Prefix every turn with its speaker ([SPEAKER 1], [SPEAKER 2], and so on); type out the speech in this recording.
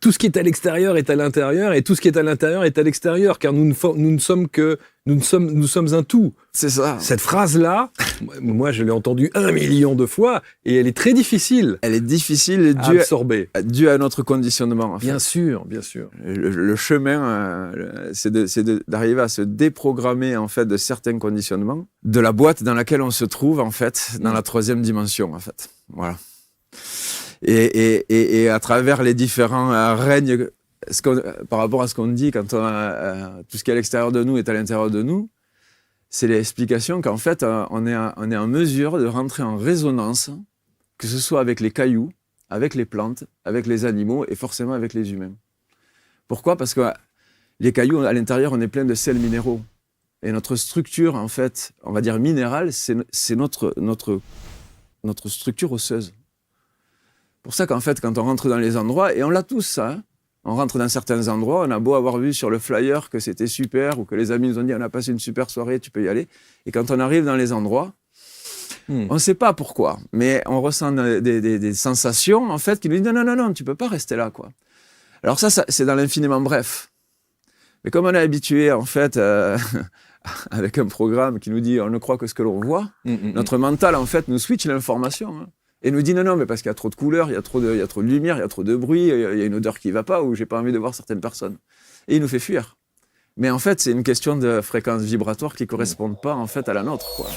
[SPEAKER 1] tout ce qui est à l'extérieur est à l'intérieur et tout ce qui est à l'intérieur est à l'extérieur, car nous sommes un tout.
[SPEAKER 2] C'est ça.
[SPEAKER 1] Cette phrase-là, moi je l'ai entendue 1 million de fois et elle est très difficile.
[SPEAKER 2] Elle est difficile
[SPEAKER 1] à absorber.
[SPEAKER 2] Due à notre conditionnement. En fait.
[SPEAKER 1] Bien sûr, bien sûr.
[SPEAKER 2] Le chemin, c'est d'arriver à se déprogrammer en fait de certains conditionnements, de la boîte dans laquelle on se trouve en fait, dans la 3e dimension en fait. Voilà. Et à travers les différents règnes, par rapport à ce qu'on dit quand tout ce qui est à l'extérieur de nous est à l'intérieur de nous, c'est l'explication qu'en fait on est en mesure de rentrer en résonance, que ce soit avec les cailloux, avec les plantes, avec les animaux et forcément avec les humains. Pourquoi ? Parce que les cailloux, à l'intérieur, on est plein de sels minéraux. Et notre structure, en fait, on va dire minérale, c'est notre structure osseuse. Pour ça qu'en fait, quand on rentre dans les endroits, et on l'a tous ça, hein, on rentre dans certains endroits, on a beau avoir vu sur le flyer que c'était super, ou que les amis nous ont dit on a passé une super soirée, tu peux y aller. Et quand on arrive dans les endroits, on ne sait pas pourquoi, mais on ressent des sensations en fait qui nous disent non, tu peux pas rester là, quoi. Alors ça c'est dans l'infiniment bref. Mais comme on est habitué en fait avec un programme qui nous dit on ne croit que ce que l'on voit, notre mental en fait nous switch l'information. Hein. Et nous dit non, mais parce qu'il y a trop de couleurs, il y a trop de lumière, il y a trop de bruit, il y a une odeur qui ne va pas, ou j'ai pas envie de voir certaines personnes. Et il nous fait fuir. Mais en fait, c'est une question de fréquence vibratoire qui ne correspond pas en fait à la nôtre, quoi.